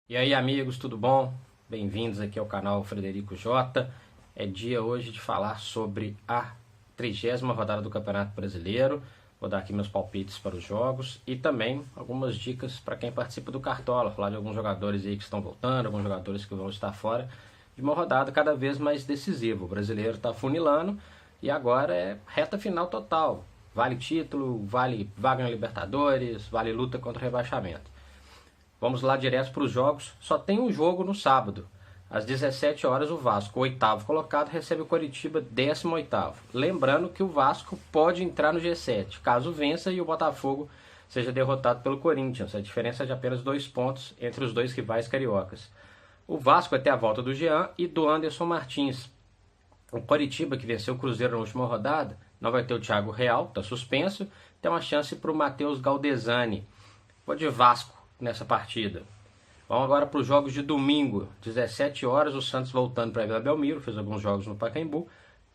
E aí, amigos, tudo bom? Bem-vindos aqui ao canal Frederico J. É dia hoje de falar sobre a 30ª rodada do Campeonato Brasileiro. Vou dar aqui meus palpites para os jogos e também algumas dicas para quem participa do Cartola. Falar de alguns jogadores aí que estão voltando, alguns jogadores que vão estar fora de uma rodada cada vez mais decisiva. O brasileiro está funilando e agora é reta final total. Vale título, vale vaga na Libertadores, vale luta contra o rebaixamento. Vamos lá direto para os jogos. Só tem um jogo no sábado. Às 17 horas o Vasco, o oitavo colocado, recebe o Coritiba, 18º. Lembrando que o Vasco pode entrar no G7, caso vença e o Botafogo seja derrotado pelo Corinthians. A diferença é de apenas 2 pontos entre os dois rivais cariocas. O Vasco vai ter a volta do Jean e do Anderson Martins. O Coritiba, que venceu o Cruzeiro na última rodada, não vai ter o Thiago Real, está suspenso. Tem uma chance para o Matheus Galdesani. Vou de Vasco nessa partida. Vamos agora para os jogos de domingo, 17 horas, o Santos voltando para a Vila Belmiro, fez alguns jogos no Pacaembu,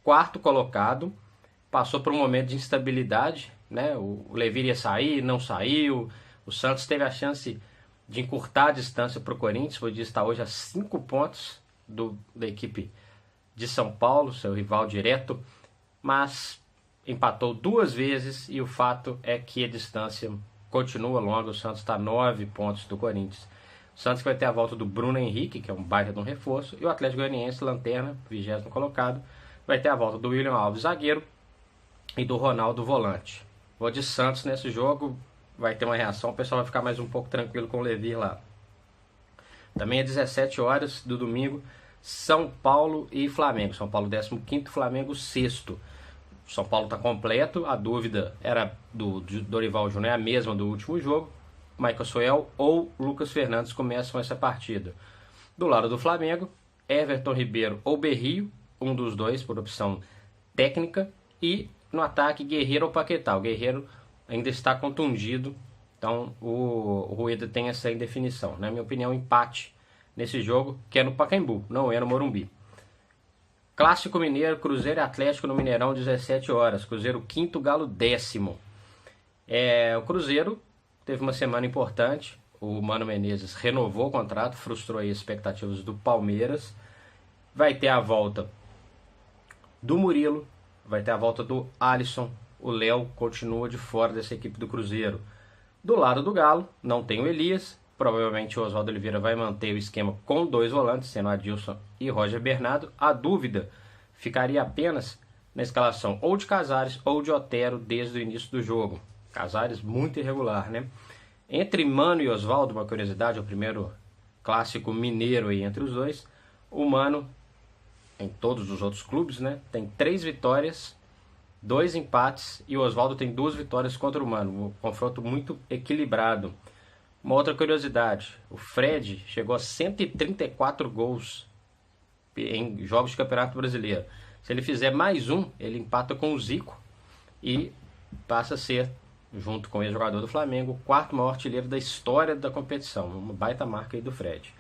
quarto colocado, passou por um momento de instabilidade, né? O Levi ia sair, não saiu, o Santos teve a chance de encurtar a distância para o Corinthians, podia estar hoje a 5 pontos da equipe de São Paulo, seu rival direto, mas empatou 2 vezes e o fato é que a distância continua longa. O Santos está a 9 pontos do Corinthians. O Santos vai ter a volta do Bruno Henrique, que é um baita de um reforço, e o Atlético Goianiense, lanterna, 20º colocado, vai ter a volta do William Alves, zagueiro, e do Ronaldo, volante. Vou de Santos nesse jogo, vai ter uma reação, o pessoal vai ficar mais um pouco tranquilo com o Levi lá. Também às 17 horas do domingo, São Paulo e Flamengo. São Paulo 15º, Flamengo 6º. São Paulo está completo, a dúvida era do Dorival Júnior, é a mesma do último jogo. Michael Soel ou Lucas Fernandes começam essa partida. Do lado do Flamengo, Everton Ribeiro ou Berrio, um dos dois por opção técnica. E no ataque, Guerreiro ou Paquetá. O Guerreiro ainda está contundido, então o Rueda tem essa indefinição. Na minha opinião, empate nesse jogo, que é no Pacaembu, não é no Morumbi. Clássico Mineiro, Cruzeiro e Atlético no Mineirão, 17 horas. Cruzeiro 5º, Galo 10º. O Cruzeiro teve uma semana importante. O Mano Menezes renovou o contrato, frustrou aí as expectativas do Palmeiras. Vai ter a volta do Murilo, vai ter a volta do Alisson. O Léo continua de fora dessa equipe do Cruzeiro. Do lado do Galo, não tem o Elias. Provavelmente o Oswaldo Oliveira vai manter o esquema com 2 volantes, sendo Adilson e Roger Bernardo. A dúvida ficaria apenas na escalação ou de Casares ou de Otero desde o início do jogo. Casares muito irregular, né? Entre Mano e Oswaldo, uma curiosidade, é o primeiro clássico mineiro aí entre os dois. O Mano, em todos os outros clubes, né, tem 3 vitórias, 2 empates, e o Oswaldo tem 2 vitórias contra o Mano. Um confronto muito equilibrado. Uma outra curiosidade, o Fred chegou a 134 gols em jogos de Campeonato Brasileiro. Se ele fizer mais um, ele empata com o Zico e passa a ser, junto com o ex-jogador do Flamengo, o 4º maior artilheiro da história da competição. Uma baita marca aí do Fred.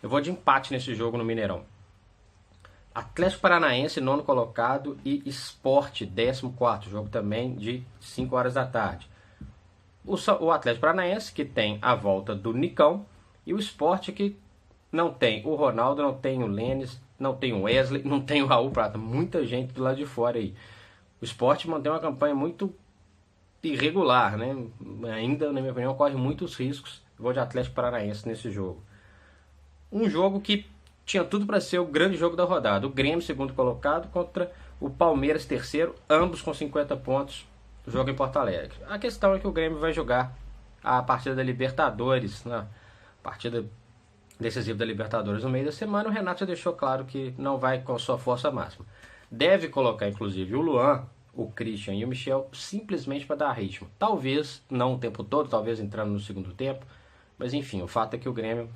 Eu vou de empate nesse jogo no Mineirão. Atlético Paranaense, 9º colocado, e Sport, 14º. Jogo também de 5 horas da tarde. O Atlético Paranaense, que tem a volta do Nicão, e o Sport, que não tem o Ronaldo, não tem o Lênis, não tem o Wesley, não tem o Raul Prata. Muita gente do lado de fora aí. O Sport mantém uma campanha muito irregular, né? Ainda, na minha opinião, corre muitos riscos. Eu vou de Atlético Paranaense nesse jogo. Um jogo que tinha tudo para ser o grande jogo da rodada. O Grêmio, 2º colocado, contra o Palmeiras, 3º, ambos com 50 pontos. Jogo em Porto Alegre. A questão é que o Grêmio vai jogar a partida da Libertadores, né? Partida decisiva da Libertadores no meio da semana. O Renato já deixou claro que não vai com sua força máxima. Deve colocar inclusive o Luan, o Christian e o Michel simplesmente para dar ritmo. Talvez não o tempo todo, talvez entrando no segundo tempo, mas enfim, o fato é que o Grêmio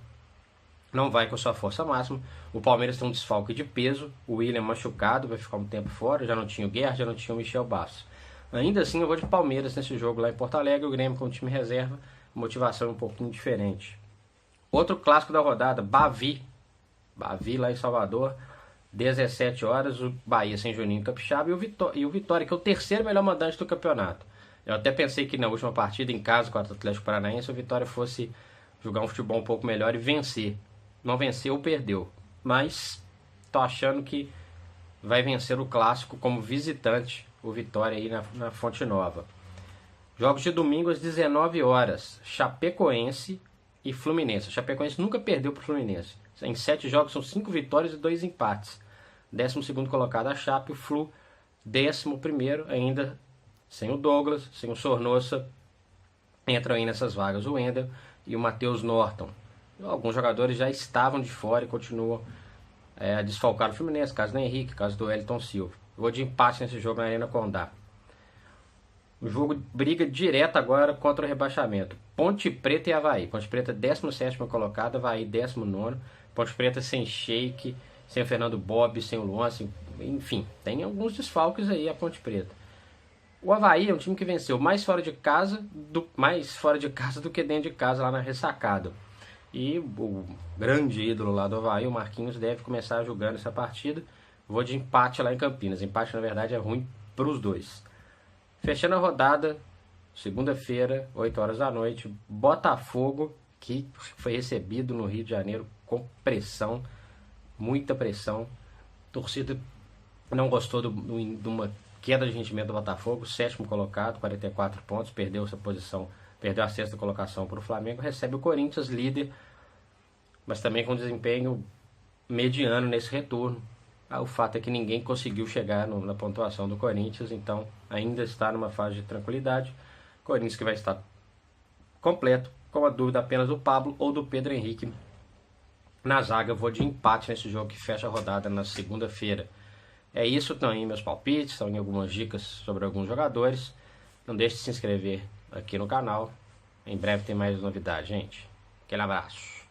não vai com sua força máxima. O Palmeiras tem um desfalque de peso, o William machucado, vai ficar um tempo fora, já não tinha o Guerra, já não tinha o Michel Bastos. Ainda assim, eu vou de Palmeiras nesse jogo lá em Porto Alegre. O Grêmio com o time reserva, motivação um pouquinho diferente. Outro clássico da rodada, Bavi lá em Salvador, 17 horas, o Bahia sem Juninho Capixaba e o Vitória, que é o 3º melhor mandante do campeonato. Eu até pensei que na última partida em casa contra o Atlético Paranaense, o Vitória fosse jogar um futebol um pouco melhor e vencer. Não venceu, perdeu. Mas tô achando que vai vencer o clássico como visitante, o Vitória aí na Fonte Nova. Jogos de domingo às 19 horas, Chapecoense e Fluminense. A Chapecoense nunca perdeu para o Fluminense. Em 7 jogos são 5 vitórias e 2 empates. 12º colocado a Chape, o Flu 11º, ainda sem o Douglas, sem o Sornosa. Entram aí nessas vagas o Wendel e o Matheus Norton. Alguns jogadores já estavam de fora e continuam a desfalcar o Fluminense, caso do Henrique, caso do Wellington Silva. Eu vou de empate nesse jogo na Arena Condá. O jogo briga direto agora contra o rebaixamento. Ponte Preta e Avaí. Ponte Preta 17ª colocada, Avaí 19º. Ponte Preta sem Sheik, sem o Fernando Bob, sem o Luan, enfim, tem alguns desfalques aí a Ponte Preta. O Avaí é um time que venceu mais fora de casa do que dentro de casa lá na ressacada. E o grande ídolo lá do Avaí, o Marquinhos, deve começar jogando essa partida. Vou de empate lá em Campinas. Empate, na verdade, é ruim para os dois. Fechando a rodada, segunda-feira, 8 horas da noite, Botafogo, que foi recebido no Rio de Janeiro com pressão, muita pressão. A torcida não gostou de uma queda de rendimento do Botafogo, 7º colocado, 44 pontos, perdeu essa posição, perdeu a 6ª colocação para o Flamengo, recebe o Corinthians, líder, mas também com desempenho mediano nesse retorno. O fato é que ninguém conseguiu chegar na pontuação do Corinthians, então ainda está numa fase de tranquilidade. Corinthians que vai estar completo, com a dúvida apenas do Pablo ou do Pedro Henrique na zaga. Eu vou de empate nesse jogo que fecha a rodada na segunda-feira. É isso, estão aí meus palpites, estão aí algumas dicas sobre alguns jogadores. Não deixe de se inscrever aqui no canal. Em breve tem mais novidades, gente. Aquele abraço.